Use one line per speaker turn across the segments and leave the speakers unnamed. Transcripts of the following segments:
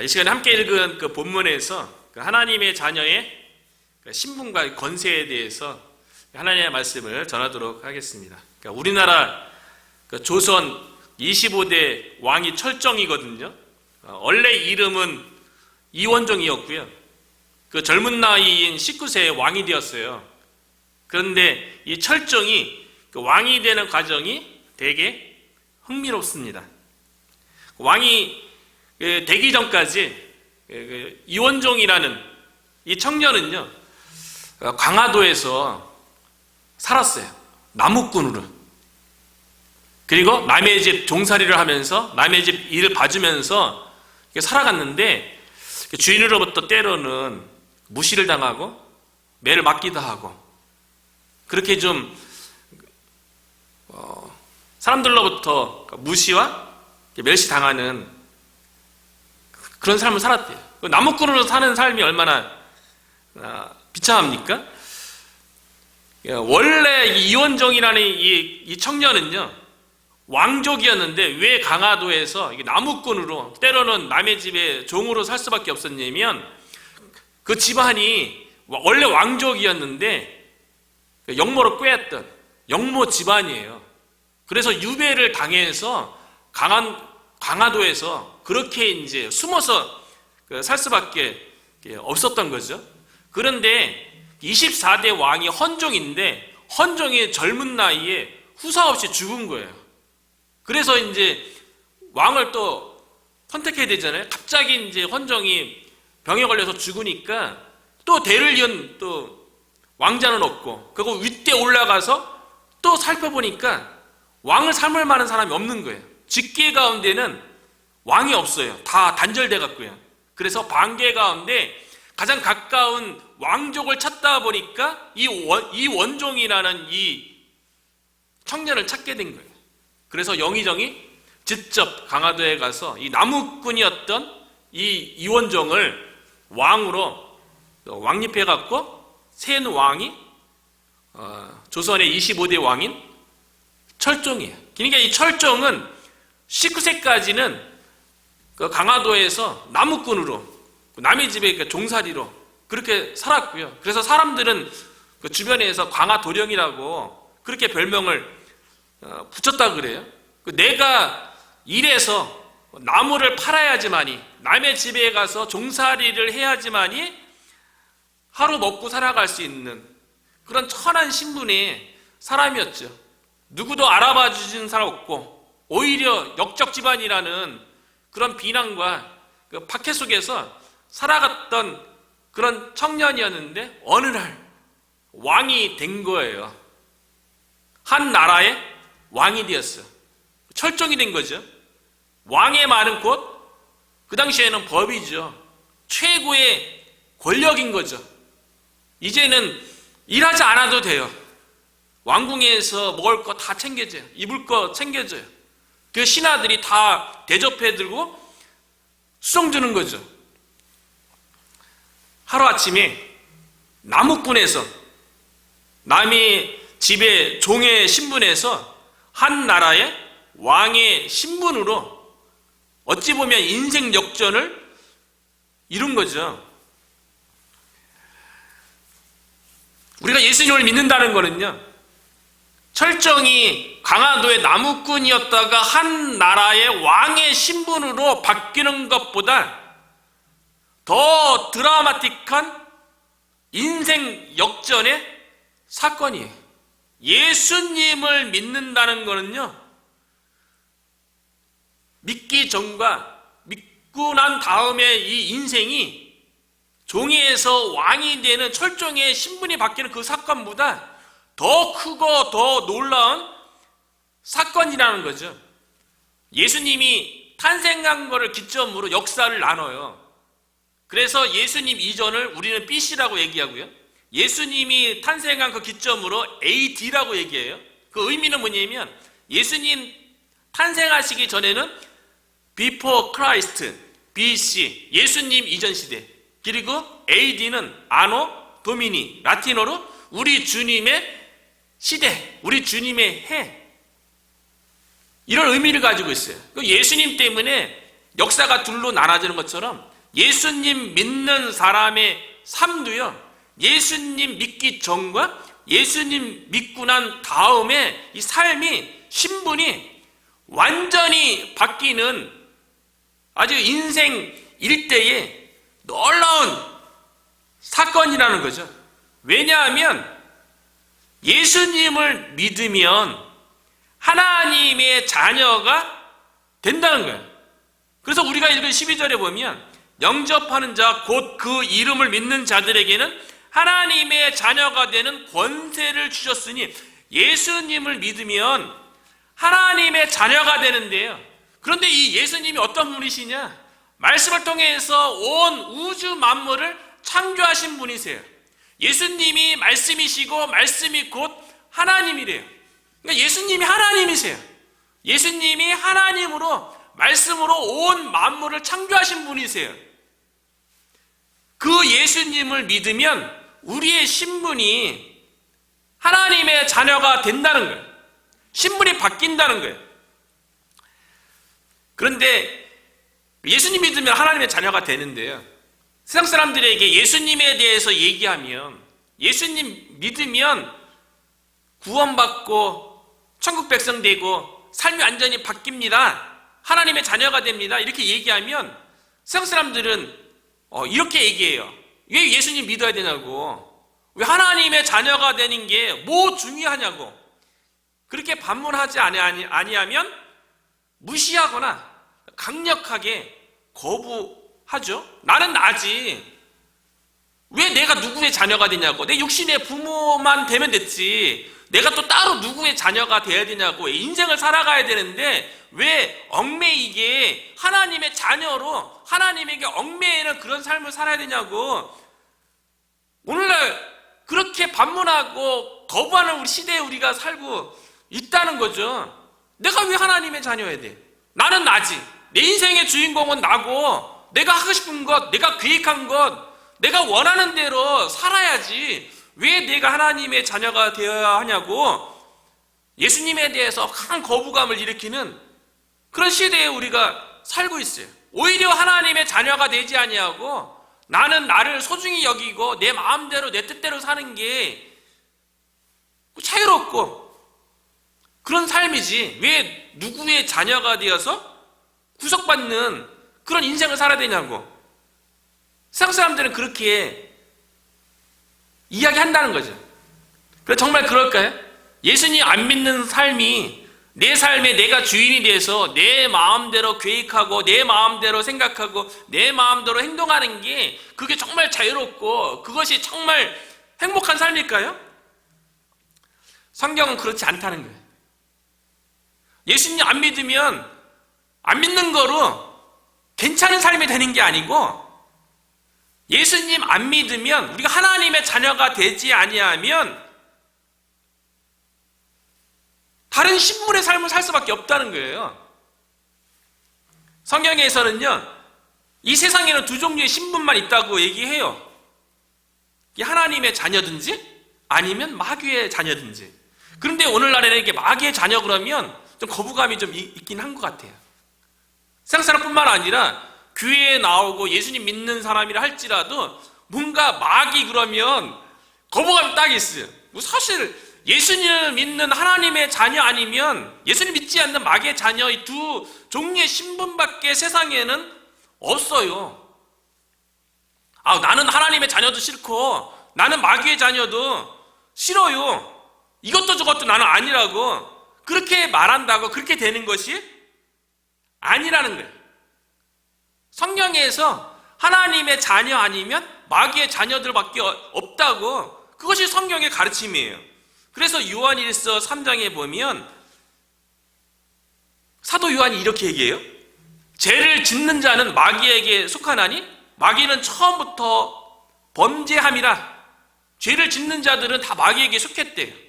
이 시간에 함께 읽은 그 본문에서 그 하나님의 자녀의 신분과 권세에 대해서 하나님의 말씀을 전하도록 하겠습니다. 그러니까 우리나라 조선 25대 왕이 철정이거든요. 원래 이름은 이원종이었고요. 그 젊은 나이인 19세에 왕이 되었어요. 그런데 이 철정이 그 왕이 되는 과정이 되게 흥미롭습니다. 왕이 되기 전까지 이원종이라는 이 청년은요, 강화도에서 살았어요. 나무꾼으로. 그리고 남의 집 종살이를 하면서 남의 집 일을 봐주면서 살아갔는데, 주인으로부터 때로는 무시를 당하고 매를 맞기도 하고, 그렇게 좀 사람들로부터 무시와 멸시당하는 그런 삶을 살았대요. 나무꾼으로 사는 삶이 얼마나 비참합니까? 원래 이원종이라는 이 청년은요, 왕족이었는데 왜 강화도에서 나무꾼으로, 때로는 남의 집에 종으로 살 수밖에 없었냐면, 그 집안이 원래 왕족이었는데 영모로 꾀했던 영모 집안이에요. 그래서 유배를 당해서 강화도에서 그렇게 이제 숨어서 살 수밖에 없었던 거죠. 그런데 24대 왕이 헌종인데, 헌종이 젊은 나이에 후사 없이 죽은 거예요. 그래서 이제 왕을 또 선택해야 되잖아요. 갑자기 이제 헌종이 병에 걸려서 죽으니까 또 대를 이은 또 왕자는 없고, 그리고 윗대 올라가서 또 살펴보니까 왕을 삶을 만한 사람이 없는 거예요. 직계 가운데는 왕이 없어요. 다 단절돼 갖고요. 그래서 반계 가운데 가장 가까운 왕족을 찾다 보니까 이 원종이라는 이 청년을 찾게 된 거예요. 그래서 영의정이 직접 강화도에 가서 이 나무꾼이었던 이 이원종을 왕으로 왕립해 갖고 센 왕이 조선의 25대 왕인 철종이에요. 그러니까 이 철종은 19세까지는 그 강화도에서 나무꾼으로, 남의 집에 종살이로 그렇게 살았고요. 그래서 사람들은 그 주변에서 강화도령이라고 그렇게 별명을 붙였다 그래요. 내가 일해서 나무를 팔아야지만이, 남의 집에 가서 종살이를 해야지만이 하루 먹고 살아갈 수 있는 그런 천한 신분의 사람이었죠. 누구도 알아봐 주신 사람 없고, 오히려 역적 집안이라는 그런 비난과 그 박해 속에서 살아갔던 그런 청년이었는데, 어느 날 왕이 된 거예요. 한 나라의 왕이 되었어요. 철종이 된 거죠. 왕의 말은 곧 그 당시에는 법이죠. 최고의 권력인 거죠. 이제는 일하지 않아도 돼요. 왕궁에서 먹을 거 다 챙겨줘요. 입을 거 챙겨줘요. 그 신하들이 다 대접해 들고 수송 주는 거죠. 하루아침에 나무꾼에서, 남의 집의 종의 신분에서 한 나라의 왕의 신분으로 어찌 보면 인생 역전을 이룬 거죠. 우리가 예수님을 믿는다는 거는요, 철정이 강화도의 나무꾼이었다가 한 나라의 왕의 신분으로 바뀌는 것보다 더 드라마틱한 인생 역전의 사건이에요. 예수님을 믿는다는 거는요, 믿기 전과 믿고 난 다음에 이 인생이 종에서 왕이 되는 철종의 신분이 바뀌는 그 사건보다 더 크고 더 놀라운 사건이라는 거죠. 예수님이 탄생한 것을 기점으로 역사를 나눠요. 그래서 예수님 이전을 우리는 BC라고 얘기하고요, 예수님이 탄생한 그 기점으로 AD라고 얘기해요. 그 의미는 뭐냐면, 예수님 탄생하시기 전에는 Before Christ, BC, 예수님 이전 시대, 그리고 AD는 아노 도미니, 라틴어로 우리 주님의 시대, 우리 주님의 해, 이런 의미를 가지고 있어요. 예수님 때문에 역사가 둘로 나눠지는 것처럼 예수님 믿는 사람의 삶도요, 예수님 믿기 전과 예수님 믿고 난 다음에 이 삶이, 신분이 완전히 바뀌는 아주 인생 일대의 놀라운 사건이라는 거죠. 왜냐하면 예수님을 믿으면 하나님의 자녀가 된다는 거예요. 그래서 우리가 읽은 12절에 보면 영접하는 자 곧 그 이름을 믿는 자들에게는 하나님의 자녀가 되는 권세를 주셨으니, 예수님을 믿으면 하나님의 자녀가 되는데요. 그런데 이 예수님이 어떤 분이시냐? 말씀을 통해서 온 우주 만물을 창조하신 분이세요. 예수님이 말씀이시고 말씀이 곧 하나님이래요. 그러니까 예수님이 하나님이세요. 예수님이 하나님으로, 말씀으로 온 만물을 창조하신 분이세요. 그 예수님을 믿으면 우리의 신분이 하나님의 자녀가 된다는 거예요. 신분이 바뀐다는 거예요. 그런데 예수님 믿으면 하나님의 자녀가 되는데요, 세상 사람들에게 예수님에 대해서 얘기하면, 예수님 믿으면 구원받고 천국 백성 되고 삶이 완전히 바뀝니다, 하나님의 자녀가 됩니다, 이렇게 얘기하면 세상 사람들은 이렇게 얘기해요. 왜 예수님 믿어야 되냐고, 왜 하나님의 자녀가 되는 게 뭐 중요하냐고. 그렇게 반문하지 아니하면 무시하거나 강력하게 거부하죠. 나는 나지, 왜 내가 누구의 자녀가 되냐고, 내 육신의 부모만 되면 됐지, 내가 또 따로 누구의 자녀가 돼야 되냐고, 인생을 살아가야 되는데 왜 얽매이게 하나님의 자녀로 하나님에게 얽매이는 그런 삶을 살아야 되냐고. 오늘날 그렇게 반문하고 거부하는 우리 시대에 우리가 살고 있다는 거죠. 내가 왜 하나님의 자녀여야 돼? 나는 나지, 내 인생의 주인공은 나고, 내가 하고 싶은 것, 내가 계획한 것, 내가 원하는 대로 살아야지 왜 내가 하나님의 자녀가 되어야 하냐고 예수님에 대해서 강한 거부감을 일으키는 그런 시대에 우리가 살고 있어요. 오히려 하나님의 자녀가 되지 아니하고 나는 나를 소중히 여기고 내 마음대로 내 뜻대로 사는 게 자유롭고 그런 삶이지, 왜 누구의 자녀가 되어서 구속받는 그런 인생을 살아야 되냐고. 세상 사람들은 그렇게 이야기한다는 거죠. 그래서 정말 그럴까요? 예수님 안 믿는 삶이 내 삶에 내가 주인이 돼서 내 마음대로 계획하고 내 마음대로 생각하고 내 마음대로 행동하는 게 그게 정말 자유롭고 그것이 정말 행복한 삶일까요? 성경은 그렇지 않다는 거예요. 예수님 안 믿으면 안 믿는 거로 괜찮은 삶이 되는 게 아니고, 예수님 안 믿으면, 우리가 하나님의 자녀가 되지 아니하면 다른 신분의 삶을 살 수밖에 없다는 거예요. 성경에서는요, 이 세상에는 두 종류의 신분만 있다고 얘기해요. 하나님의 자녀든지 아니면 마귀의 자녀든지. 그런데 오늘날에는 이게 마귀의 자녀 그러면 좀 거부감이 좀 있긴 한 것 같아요. 세상 사람뿐만 아니라 교회에 나오고 예수님 믿는 사람이라 할지라도 뭔가 마귀 그러면 거부감이 딱 있어요. 사실 예수님을 믿는 하나님의 자녀 아니면 예수님 믿지 않는 마귀의 자녀, 이 두 종류의 신분밖에 세상에는 없어요. 나는 하나님의 자녀도 싫고 나는 마귀의 자녀도 싫어요, 이것도 저것도 나는 아니라고 그렇게 말한다고 그렇게 되는 것이 아니라는 거예요. 성경에서 하나님의 자녀 아니면 마귀의 자녀들밖에 없다고, 그것이 성경의 가르침이에요. 그래서 요한일서 3장에 보면 사도 요한이 이렇게 얘기해요. 죄를 짓는 자는 마귀에게 속하나니 마귀는 처음부터 범죄함이라. 죄를 짓는 자들은 다 마귀에게 속했대요.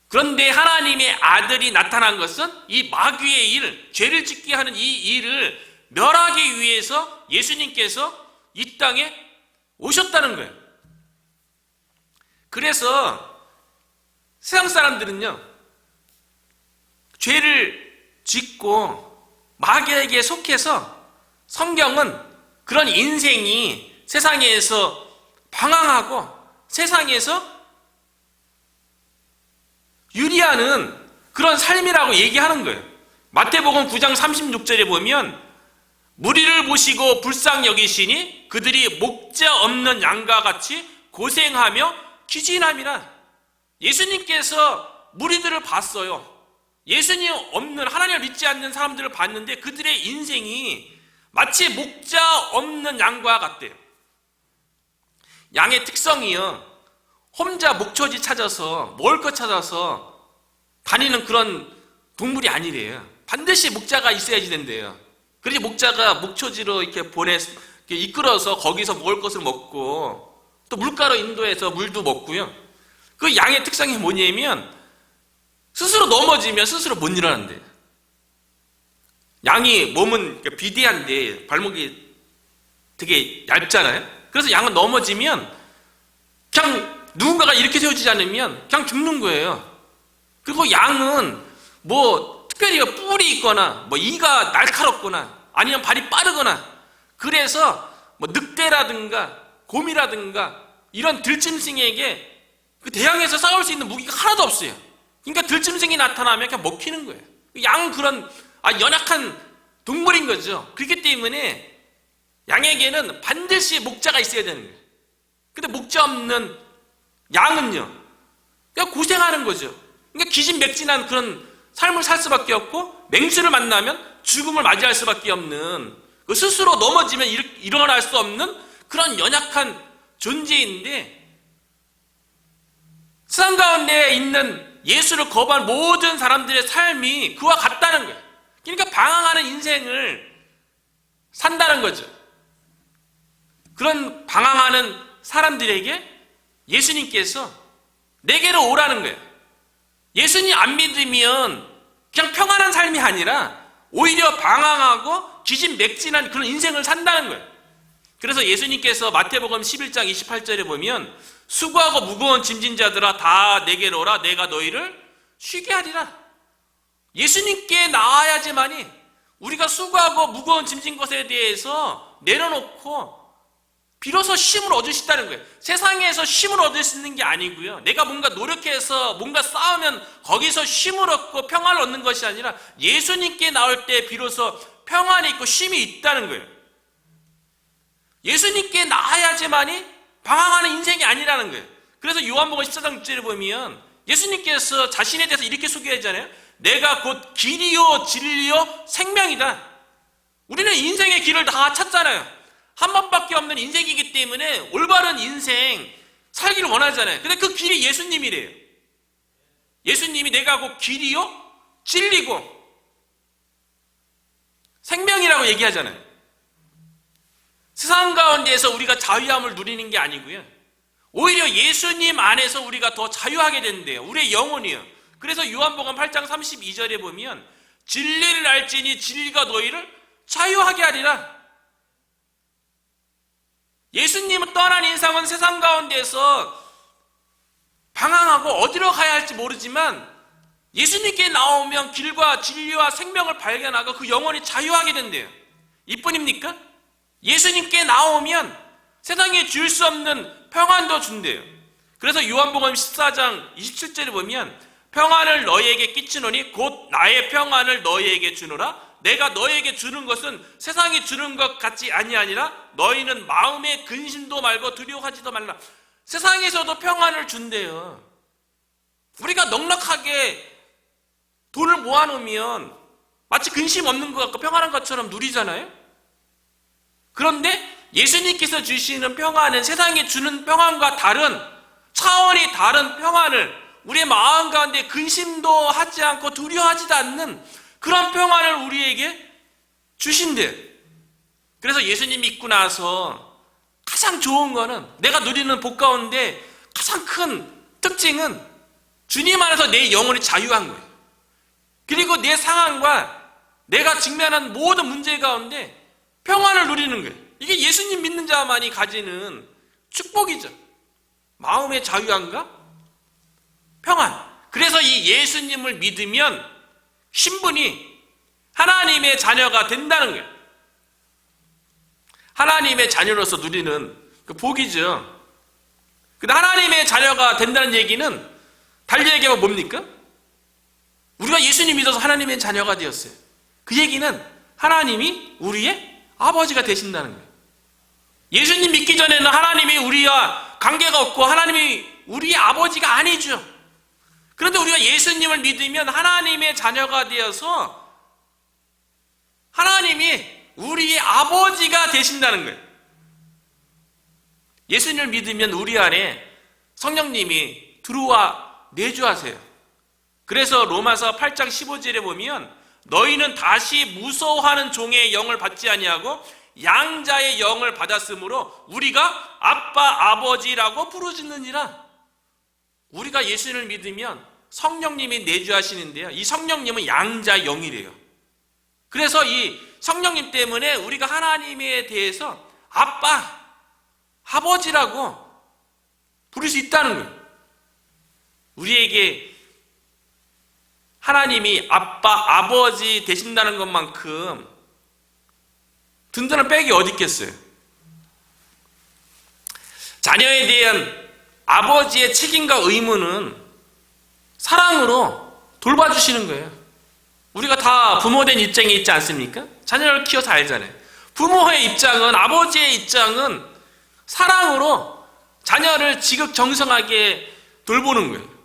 그런데 하나님의 아들이 나타난 것은 이 마귀의 일, 죄를 짓게 하는 이 일을 멸하기 위해서 예수님께서 이 땅에 오셨다는 거예요. 그래서 세상 사람들은요, 죄를 짓고 마귀에게 속해서 성경은 그런 인생이 세상에서 방황하고 세상에서 유리하는 그런 삶이라고 얘기하는 거예요. 마태복음 9장 36절에 보면 무리를 보시고 불쌍히 여기시니 그들이 목자 없는 양과 같이 고생하며 기진함이라. 예수님께서 무리들을 봤어요. 예수님 없는, 하나님을 믿지 않는 사람들을 봤는데 그들의 인생이 마치 목자 없는 양과 같대요. 양의 특성이요, 혼자 목초지 찾아서 먹을 것 찾아서 다니는 그런 동물이 아니래요. 반드시 목자가 있어야지 된대요. 그래서 목자가 목초지로 이렇게 이끌어서 거기서 먹을 것을 먹고 또 물가로 인도해서 물도 먹고요. 그 양의 특성이 뭐냐면 스스로 넘어지면 스스로 못 일어난대요. 양이 몸은 비대한데 발목이 되게 얇잖아요. 그래서 양은 넘어지면 그냥 누군가가 이렇게 세워주지 않으면 그냥 죽는 거예요. 그리고 양은 뭐 특별히 뿔이 있거나 뭐 이가 날카롭거나 아니면 발이 빠르거나 그래서 뭐 늑대라든가 곰이라든가 이런 들짐승에게 그 대항해서 싸울 수 있는 무기가 하나도 없어요. 그러니까 들짐승이 나타나면 그냥 먹히는 거예요. 양은 그런 연약한 동물인 거죠. 그렇기 때문에 양에게는 반드시 목자가 있어야 되는 거예요. 근데 목자 없는 양은요, 그냥 고생하는 거죠. 그러니까 기진맥진한 그런 삶을 살 수밖에 없고 맹수를 만나면 죽음을 맞이할 수밖에 없는, 스스로 넘어지면 일어날 수 없는 그런 연약한 존재인데, 세상 가운데 있는 예수를 거부한 모든 사람들의 삶이 그와 같다는 거예요. 그러니까 방황하는 인생을 산다는 거죠. 그런 방황하는 사람들에게 예수님께서 내게로 오라는 거예요. 예수님 안 믿으면 그냥 평안한 삶이 아니라 오히려 방황하고 기진맥진한 그런 인생을 산다는 거예요. 그래서 예수님께서 마태복음 11장 28절에 보면 수고하고 무거운 짐진 자들아 다 내게로 오라 내가 너희를 쉬게 하리라. 예수님께 나아야지만이 우리가 수고하고 무거운 짐진 것에 대해서 내려놓고 비로소 쉼을 얻을 수 있다는 거예요. 세상에서 쉼을 얻을 수 있는 게 아니고요, 내가 뭔가 노력해서 뭔가 싸우면 거기서 쉼을 얻고 평안을 얻는 것이 아니라 예수님께 나올 때 비로소 평안이 있고 쉼이 있다는 거예요. 예수님께 나아야지만이 방황하는 인생이 아니라는 거예요. 그래서 요한복음 14장 6절에 보면 예수님께서 자신에 대해서 이렇게 소개하잖아요. 내가 곧 길이요 진리요 생명이다. 우리는 인생의 길을 다 찾잖아요. 한 번밖에 없는 인생이기 때문에 올바른 인생 살기를 원하잖아요. 근데 그 길이 예수님이래요. 예수님이 내가 곧 길이요 진리고 생명이라고 얘기하잖아요. 세상 가운데에서 우리가 자유함을 누리는 게 아니고요, 오히려 예수님 안에서 우리가 더 자유하게 된대요. 우리의 영혼이요. 그래서 요한복음 8장 32절에 보면 진리를 알지니 진리가 너희를 자유하게 하리라. 예수님은 떠난 인상은 세상 가운데서 방황하고 어디로 가야 할지 모르지만 예수님께 나오면 길과 진리와 생명을 발견하고 그 영혼이 자유하게 된대요. 이뿐입니까? 예수님께 나오면 세상에 줄 수 없는 평안도 준대요. 그래서 요한복음 14장 27절에 보면 평안을 너희에게 끼치노니 곧 나의 평안을 너희에게 주노라. 내가 너희에게 주는 것은 세상이 주는 것 같지 아니하니라. 너희는 마음의 근심도 말고 두려워하지도 말라. 세상에서도 평안을 준대요. 우리가 넉넉하게 돈을 모아놓으면 마치 근심 없는 것 같고 평안한 것처럼 누리잖아요. 그런데 예수님께서 주시는 평안은 세상이 주는 평안과 다른 차원이 다른 평안을, 우리의 마음 가운데 근심도 하지 않고 두려워하지도 않는 그런 평안을 우리에게 주신대요. 그래서 예수님 믿고 나서 가장 좋은 거는, 내가 누리는 복 가운데 가장 큰 특징은 주님 안에서 내 영혼이 자유한 거예요. 그리고 내 상황과 내가 직면한 모든 문제 가운데 평안을 누리는 거예요. 이게 예수님 믿는 자만이 가지는 축복이죠. 마음의 자유함과 평안. 그래서 이 예수님을 믿으면 신분이 하나님의 자녀가 된다는 거예요. 하나님의 자녀로서 누리는 그 복이죠. 근데 하나님의 자녀가 된다는 얘기는 달리 얘기하면 뭡니까? 우리가 예수님 믿어서 하나님의 자녀가 되었어요. 그 얘기는 하나님이 우리의 아버지가 되신다는 거예요. 예수님 믿기 전에는 하나님이 우리와 관계가 없고 하나님이 우리의 아버지가 아니죠. 그런데 우리가 예수님을 믿으면 하나님의 자녀가 되어서 하나님이 우리의 아버지가 되신다는 거예요. 예수님을 믿으면 우리 안에 성령님이 들어와 내주하세요. 그래서 로마서 8장 15절에 보면 너희는 다시 무서워하는 종의 영을 받지 아니하고 양자의 영을 받았으므로 우리가 아빠 아버지라고 부르짖느니라. 우리가 예수님을 믿으면 성령님이 내주하시는데요, 이 성령님은 양자 영이래요. 그래서 이 성령님 때문에 우리가 하나님에 대해서 아빠 아버지라고 부를 수 있다는 거예요. 우리에게 하나님이 아빠 아버지 되신다는 것만큼 든든한 백이 어디 있겠어요? 자녀에 대한 아버지의 책임과 의무는 사랑으로 돌봐주시는 거예요. 우리가 다 부모된 입장에 있지 않습니까? 자녀를 키워서 알잖아요. 부모의 입장은, 아버지의 입장은 사랑으로 자녀를 지극정성하게 돌보는 거예요.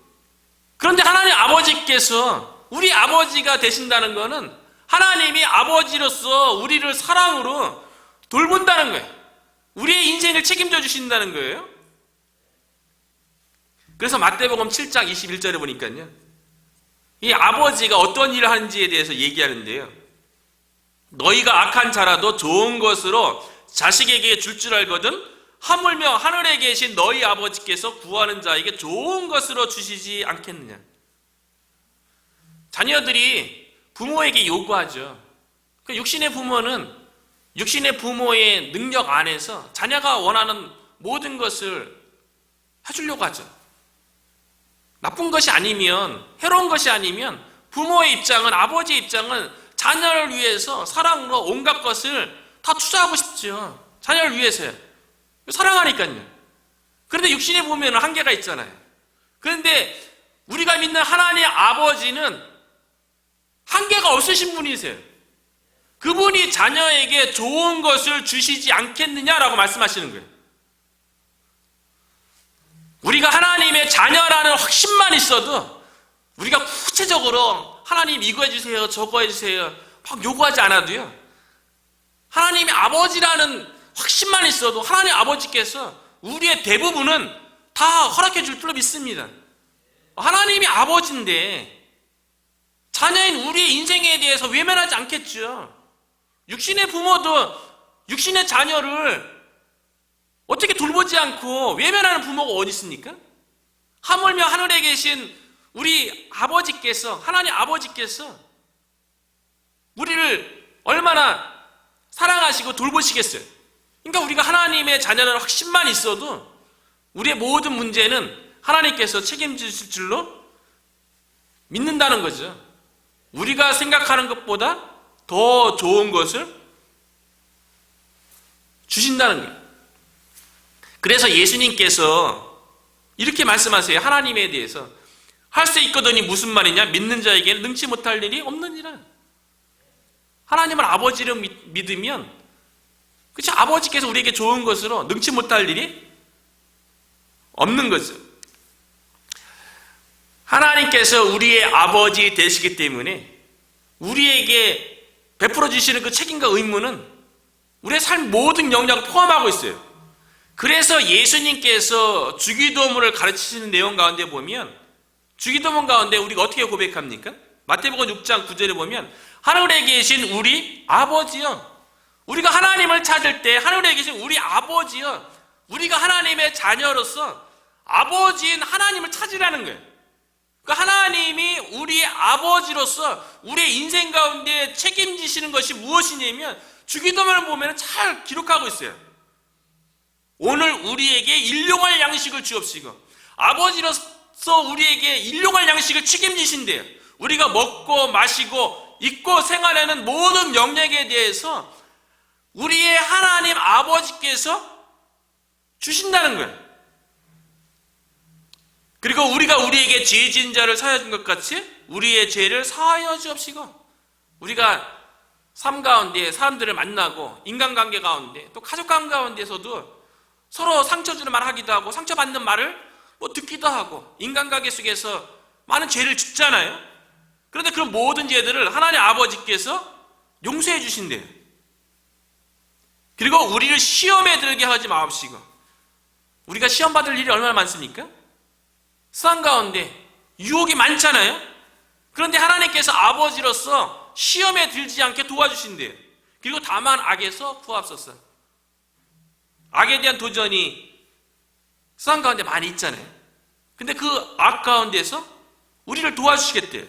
그런데 하나님 아버지께서 우리 아버지가 되신다는 것은 하나님이 아버지로서 우리를 사랑으로 돌본다는 거예요. 우리의 인생을 책임져 주신다는 거예요. 그래서 마태복음 7장 21절에 보니까요, 이 아버지가 어떤 일을 하는지에 대해서 얘기하는데요, 너희가 악한 자라도 좋은 것으로 자식에게 줄 줄 알거든 하물며 하늘에 계신 너희 아버지께서 구하는 자에게 좋은 것으로 주시지 않겠느냐. 자녀들이 부모에게 요구하죠. 육신의 부모는 육신의 부모의 능력 안에서 자녀가 원하는 모든 것을 해주려고 하죠. 나쁜 것이 아니면, 해로운 것이 아니면 부모의 입장은, 아버지의 입장은 자녀를 위해서 사랑으로 온갖 것을 다 투자하고 싶죠. 자녀를 위해서요. 사랑하니까요. 그런데 육신에 보면 한계가 있잖아요. 그런데 우리가 믿는 하나님의 아버지는 한계가 없으신 분이세요. 그분이 자녀에게 좋은 것을 주시지 않겠느냐라고 말씀하시는 거예요. 우리가 하나님의 자녀라는 확신만 있어도 우리가 구체적으로 하나님 이거 해주세요, 저거 해주세요 막 요구하지 않아도요, 하나님의 아버지라는 확신만 있어도 하나님 아버지께서 우리의 대부분은 다 허락해 줄 줄로 믿습니다. 하나님이 아버지인데 자녀인 우리의 인생에 대해서 외면하지 않겠죠. 육신의 부모도 육신의 자녀를 어떻게 돌보지 않고 외면하는 부모가 어디 있습니까? 하물며 하늘에 계신 우리 아버지께서, 하나님 아버지께서 우리를 얼마나 사랑하시고 돌보시겠어요. 그러니까 우리가 하나님의 자녀라는 확신만 있어도 우리의 모든 문제는 하나님께서 책임지실 줄로 믿는다는 거죠. 우리가 생각하는 것보다 더 좋은 것을 주신다는 거예요. 그래서 예수님께서 이렇게 말씀하세요. 하나님에 대해서 할 수 있거든이 무슨 말이냐? 믿는 자에게는 능치 못할 일이 없느니라. 하나님을 아버지를 믿으면, 그렇죠? 아버지께서 우리에게 좋은 것으로 능치 못할 일이 없는 거죠. 하나님께서 우리의 아버지 되시기 때문에 우리에게 베풀어 주시는 그 책임과 의무는 우리의 삶 모든 영역을 포함하고 있어요. 그래서 예수님께서 주기도문을 가르치시는 내용 가운데 보면, 주기도문 가운데 우리가 어떻게 고백합니까? 마태복음 6장 9절에 보면 하늘에 계신 우리 아버지여, 우리가 하나님을 찾을 때 하늘에 계신 우리 아버지여, 우리가 하나님의 자녀로서 아버지인 하나님을 찾으라는 거예요. 그러니까 하나님이 우리의 아버지로서 우리의 인생 가운데 책임지시는 것이 무엇이냐면, 주기도문을 보면 잘 기록하고 있어요. 오늘 우리에게 일용할 양식을 주옵시고, 아버지로서 우리에게 일용할 양식을 책임지신대요. 우리가 먹고 마시고 있고 생활하는 모든 영역에 대해서 우리의 하나님 아버지께서 주신다는 거예요. 그리고 우리가 우리에게 죄 지은 자를 사하여 준 것 같이 우리의 죄를 사하여 주옵시고, 우리가 삶 가운데 사람들을 만나고 인간관계 가운데 또 가족관계 가운데서도 서로 상처 주는 말 하기도 하고 상처받는 말을 듣기도 하고 인간관계 속에서 많은 죄를 짓잖아요. 그런데 그런 모든 죄들을 하나님 아버지께서 용서해 주신대요. 그리고 우리를 시험에 들게 하지 마옵시고, 우리가 시험 받을 일이 얼마나 많습니까? 세상 가운데 유혹이 많잖아요. 그런데 하나님께서 아버지로서 시험에 들지 않게 도와주신대요. 그리고 다만 악에서 구하옵소서. 악에 대한 도전이 세상 가운데 많이 있잖아요. 근데 그 악 가운데서 우리를 도와주시겠대요.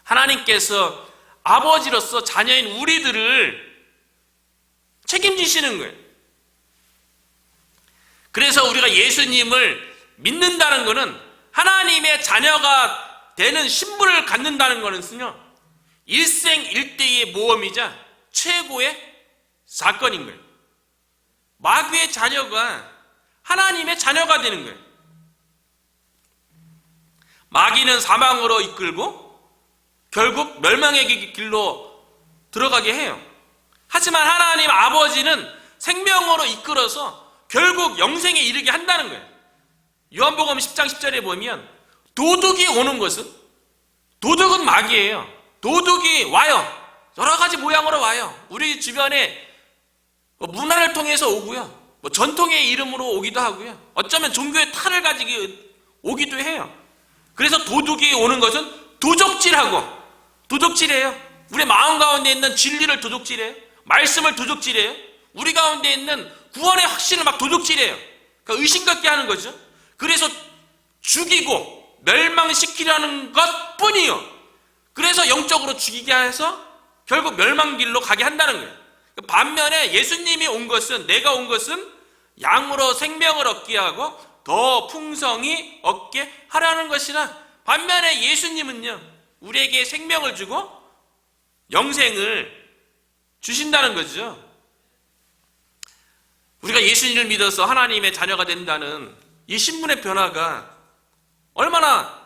하나님께서 아버지로서 자녀인 우리들을 책임지시는 거예요. 그래서 우리가 예수님을 믿는다는 것은 하나님의 자녀가 되는 신분을 갖는다는 것은요, 일생일대의 모험이자 최고의 사건인 거예요. 마귀의 자녀가 하나님의 자녀가 되는 거예요. 마귀는 사망으로 이끌고 결국 멸망의 길로 들어가게 해요. 하지만 하나님 아버지는 생명으로 이끌어서 결국 영생에 이르게 한다는 거예요. 요한복음 10장 10절에 보면 도둑이 오는 것은, 도둑은 마귀예요. 도둑이 와요. 여러 가지 모양으로 와요. 우리 주변에 문화를 통해서 오고요, 전통의 이름으로 오기도 하고요, 어쩌면 종교의 탈을 가지고 오기도 해요. 그래서 도둑이 오는 것은 도적질하고, 도둑질해요. 우리 마음 가운데 있는 진리를 도둑질해요. 말씀을 도둑질해요. 우리 가운데 있는 구원의 확신을 막 도둑질해요. 그러니까 의심 갖게 하는 거죠. 그래서 죽이고 멸망시키려는 것뿐이요. 그래서 영적으로 죽이게 해서 결국 멸망길로 가게 한다는 거예요. 반면에 예수님이 온 것은, 내가 온 것은 양으로 생명을 얻게 하고 더 풍성히 얻게 하라는 것이나, 반면에 예수님은요, 우리에게 생명을 주고 영생을 주신다는 거죠. 우리가 예수님을 믿어서 하나님의 자녀가 된다는 이 신분의 변화가 얼마나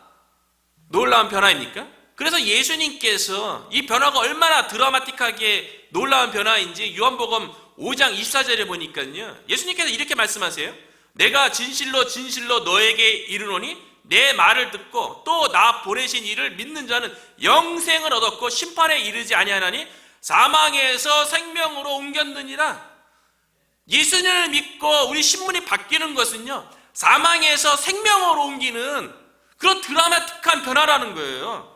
놀라운 변화입니까? 그래서 예수님께서 이 변화가 얼마나 드라마틱하게 놀라운 변화인지 요한복음 5장 24절에 보니까요, 예수님께서 이렇게 말씀하세요. 내가 진실로 진실로 너에게 이르노니 내 말을 듣고 또 나 보내신 이를 믿는 자는 영생을 얻었고 심판에 이르지 아니하나니 사망에서 생명으로 옮겼느니라. 예수님을 믿고 우리 신분이 바뀌는 것은요, 사망에서 생명으로 옮기는 그런 드라마틱한 변화라는 거예요.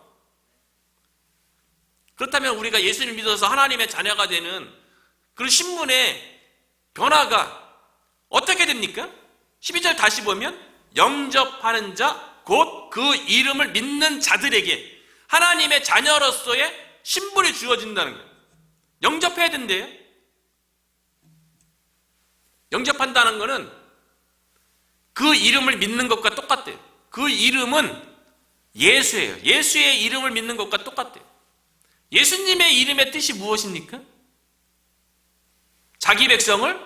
그렇다면 우리가 예수님을 믿어서 하나님의 자녀가 되는 그런 신분의 변화가 어떻게 됩니까? 12절 다시 보면 영접하는 자 곧 그 이름을 믿는 자들에게 하나님의 자녀로서의 신분이 주어진다는 거예요. 영접해야 된대요. 영접한다는 것은 그 이름을 믿는 것과 똑같대요. 그 이름은 예수예요. 예수의 이름을 믿는 것과 똑같대요. 예수님의 이름의 뜻이 무엇입니까? 자기 백성을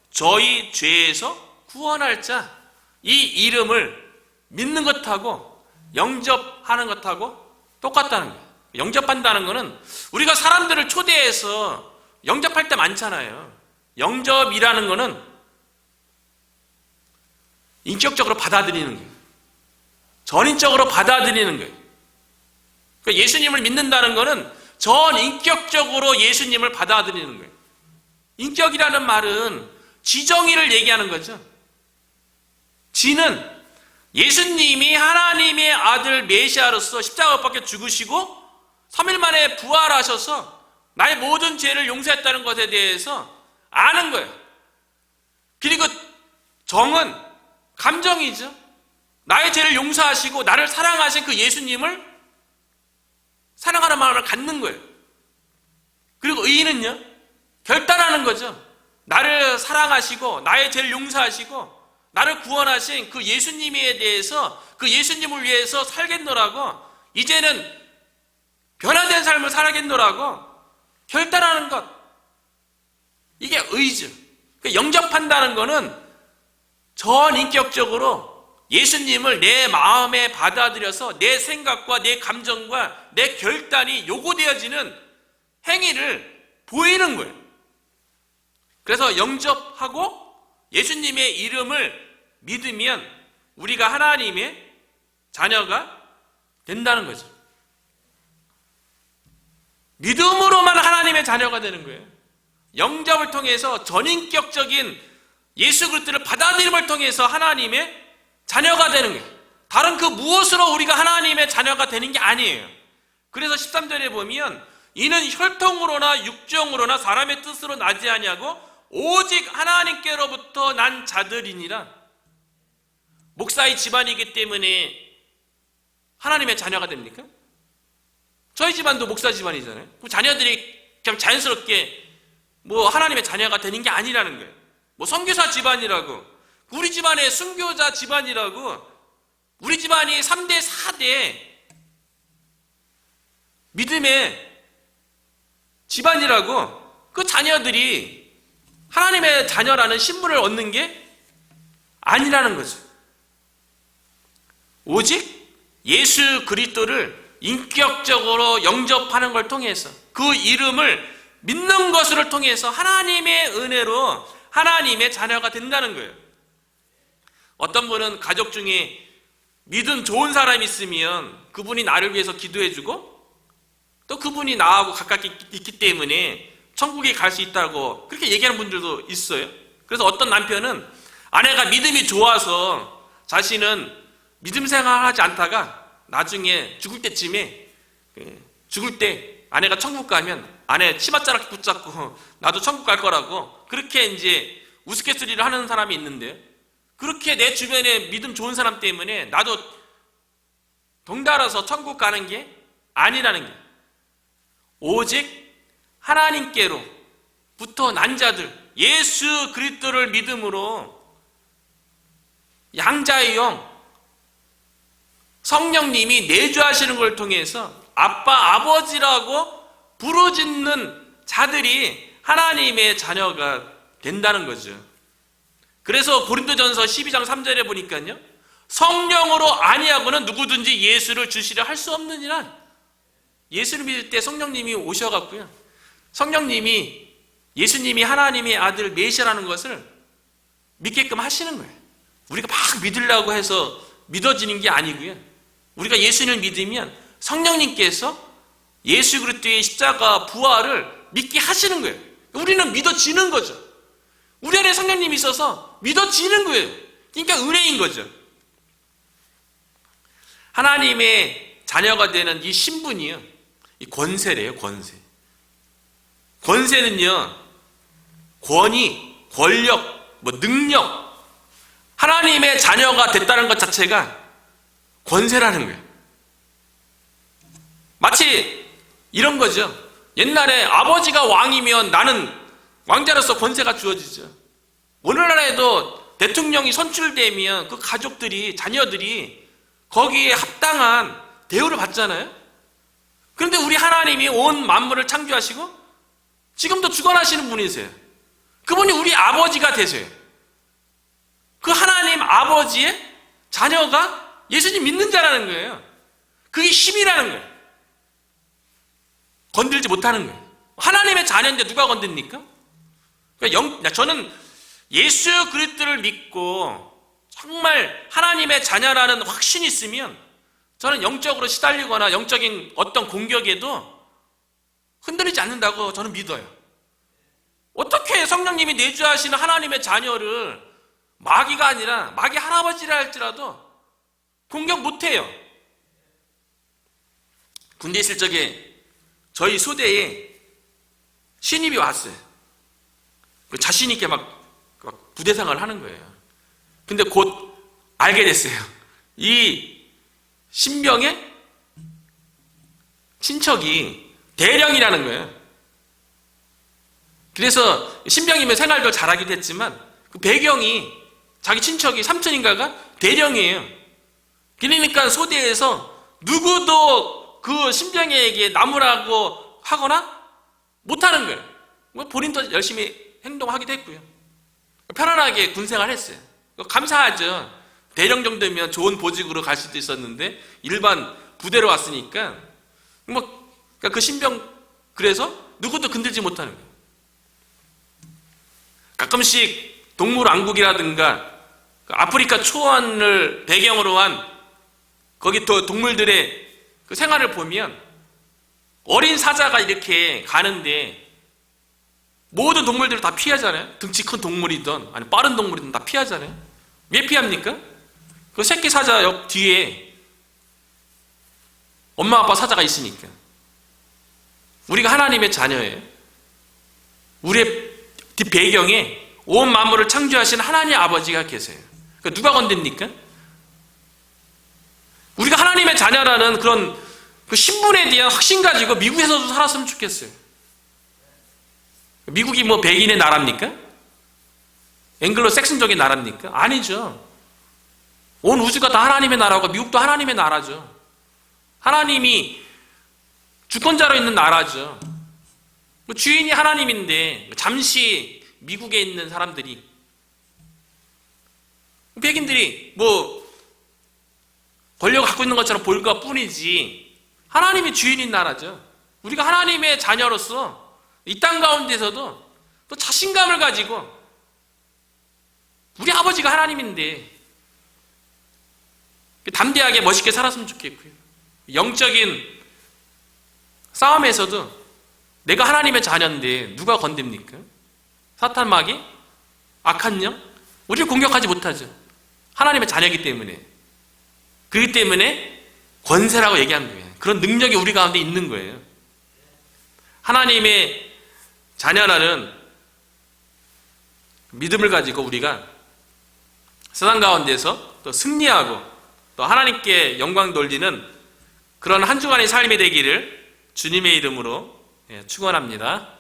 저희 죄에서 구원할 자, 이 이름을 믿는 것하고 영접하는 것하고 똑같다는 거예요. 영접한다는 것은 우리가 사람들을 초대해서 영접할 때 많잖아요. 영접이라는 것은 인격적으로 받아들이는 거예요. 전인적으로 받아들이는 거예요. 그러니까 예수님을 믿는다는 것은 전인격적으로 예수님을 받아들이는 거예요. 인격이라는 말은 지정의를 얘기하는 거죠. 지는 예수님이 하나님의 아들 메시아로서 십자가 못 박혀 죽으시고 3일 만에 부활하셔서 나의 모든 죄를 용서했다는 것에 대해서 아는 거예요. 그리고 정은 감정이죠. 나의 죄를 용서하시고 나를 사랑하신 그 예수님을 사랑하는 마음을 갖는 거예요. 그리고 의인은요, 결단하는 거죠. 나를 사랑하시고 나의 죄를 용서하시고 나를 구원하신 그 예수님에 대해서, 그 예수님을 위해서 살겠노라고 이제는 변화된 삶을 살아겠노라고 결단하는 것. 이게 의지. 영접한다는 거는 전인격적으로 예수님을 내 마음에 받아들여서 내 생각과 내 감정과 내 결단이 요구되어지는 행위를 보이는 거예요. 그래서 영접하고 예수님의 이름을 믿으면 우리가 하나님의 자녀가 된다는 거죠. 믿음으로만 하나님의 자녀가 되는 거예요. 영접을 통해서 전인격적인 예수 그리스도를 받아들임을 통해서 하나님의 자녀가 되는 거예요. 다른 그 무엇으로 우리가 하나님의 자녀가 되는 게 아니에요. 그래서 13절에 보면 이는 혈통으로나 육정으로나 사람의 뜻으로 나지 아니하고 오직 하나님께로부터 난 자들이니라. 목사의 집안이기 때문에 하나님의 자녀가 됩니까? 저희 집안도 목사 집안이잖아요. 그럼 자녀들이 그냥 자연스럽게 하나님의 자녀가 되는 게 아니라는 거예요. 선교사 집안이라고, 우리 집안의 순교자 집안이라고, 우리 집안이 3대 4대 믿음의 집안이라고 그 자녀들이 하나님의 자녀라는 신분을 얻는 게 아니라는 거죠. 오직 예수 그리스도를 인격적으로 영접하는 걸 통해서 그 이름을 믿는 것을 통해서 하나님의 은혜로 하나님의 자녀가 된다는 거예요. 어떤 분은 가족 중에 믿음 좋은 사람이 있으면 그분이 나를 위해서 기도해주고 또 그분이 나하고 가깝게 있기 때문에 천국에 갈 수 있다고 그렇게 얘기하는 분들도 있어요. 그래서 어떤 남편은 아내가 믿음이 좋아서 자신은 믿음 생활하지 않다가 나중에 죽을 때쯤에 죽을 때 아내가 천국 가면 아내 치맛자락 붙잡고 나도 천국 갈 거라고 그렇게 이제 우스갯소리를 하는 사람이 있는데요. 그렇게 내 주변에 믿음 좋은 사람 때문에 나도 덩달아서 천국 가는 게 아니라는 게 오직 하나님께로부터 난 자들 예수 그리스도를 믿음으로 양자의 영 성령님이 내주하시는 걸 통해서 아빠 아버지라고 부르짖는 자들이 하나님의 자녀가 된다는 거죠. 그래서 고린도전서 12장 3절에 보니까요, 성령으로 아니하고는 누구든지 예수를 주시려 할 수 없느니라. 예수를 믿을 때 성령님이 오셔갖고요, 성령님이 예수님이 하나님의 아들 메시아라는 것을 믿게끔 하시는 거예요. 우리가 막 믿으려고 해서 믿어지는 게 아니고요, 우리가 예수님을 믿으면 성령님께서 예수 그리스도의 십자가 부활을 믿게 하시는 거예요. 우리는 믿어지는 거죠. 우리 안에 성령님이 있어서 믿어지는 거예요. 그러니까 은혜인 거죠. 하나님의 자녀가 되는 이 신분이요, 이 권세래요. 권세. 권세는요, 권위, 권력, 능력, 하나님의 자녀가 됐다는 것 자체가 권세라는 거예요. 마치 이런 거죠. 옛날에 아버지가 왕이면 나는 왕자로서 권세가 주어지죠. 오늘날에도 대통령이 선출되면 그 가족들이, 자녀들이 거기에 합당한 대우를 받잖아요. 그런데 우리 하나님이 온 만물을 창조하시고 지금도 주관하시는 분이세요. 그분이 우리 아버지가 되세요. 그 하나님 아버지의 자녀가 예수님 믿는 자라는 거예요. 그게 힘이라는 거예요. 건들지 못하는 거예요. 하나님의 자녀인데 누가 건듭니까? 저는 예수 그리스도를 믿고 정말 하나님의 자녀라는 확신이 있으면 저는 영적으로 시달리거나 영적인 어떤 공격에도 흔들리지 않는다고 저는 믿어요. 어떻게 성령님이 내주하시는 하나님의 자녀를 마귀가 아니라 마귀 할아버지라 할지라도 공격 못해요. 군대 있을 적에 저희 소대에 신입이 왔어요. 자신 있게 막 부대 생활을 하는 거예요. 근데 곧 알게 됐어요. 이 신병의 친척이 대령이라는 거예요. 그래서 신병이면 생활도 잘하기도 했지만 그 배경이 자기 친척이 삼촌인가가 대령이에요. 그러니까 소대에서 누구도 그 신병에게 나무라고 하거나 못하는 거예요. 뭐 본인도 열심히 행동하기도 했고요. 편안하게 군생활 했어요. 감사하죠. 대령 정도면 좋은 보직으로 갈 수도 있었는데 일반 부대로 왔으니까 그러니까 그 신병 그래서 누구도 건들지 못하는 거예요. 가끔씩 동물 왕국이라든가 아프리카 초원을 배경으로 한 거기 또 동물들의 그 생활을 보면 어린 사자가 이렇게 가는데 모든 동물들을 다 피하잖아요. 등치 큰 동물이든 아니 빠른 동물이든 다 피하잖아요. 왜 피합니까? 그 새끼 사자 옆 뒤에 엄마 아빠 사자가 있으니까. 우리가 하나님의 자녀예요. 우리의 뒷 배경에 온 만물을 창조하신 하나님 아버지가 계세요. 그러니까 누가 건듭니까? 우리가 하나님의 자녀라는 그런 그 신분에 대한 확신 가지고 미국에서도 살았으면 좋겠어요. 미국이 뭐 백인의 나라입니까? 앵글로 섹슨족의 나라입니까? 아니죠. 온 우주가 다 하나님의 나라고 미국도 하나님의 나라죠. 하나님이 주권자로 있는 나라죠. 주인이 하나님인데 잠시 미국에 있는 사람들이 백인들이 뭐 권력을 갖고 있는 것처럼 보일 것 뿐이지 하나님이 주인인 나라죠. 우리가 하나님의 자녀로서 이 땅 가운데서도 또 자신감을 가지고 우리 아버지가 하나님인데 담대하게 멋있게 살았으면 좋겠고요. 영적인 싸움에서도 내가 하나님의 자녀인데 누가 건듭니까? 사탄 마귀? 악한 영? 우리를 공격하지 못하죠. 하나님의 자녀이기 때문에. 그렇기 때문에 권세라고 얘기한 거예요. 그런 능력이 우리 가운데 있는 거예요. 하나님의 자녀라는 믿음을 가지고 우리가 세상 가운데서 또 승리하고 또 하나님께 영광 돌리는 그런 한 주간의 삶이 되기를 주님의 이름으로 축원합니다.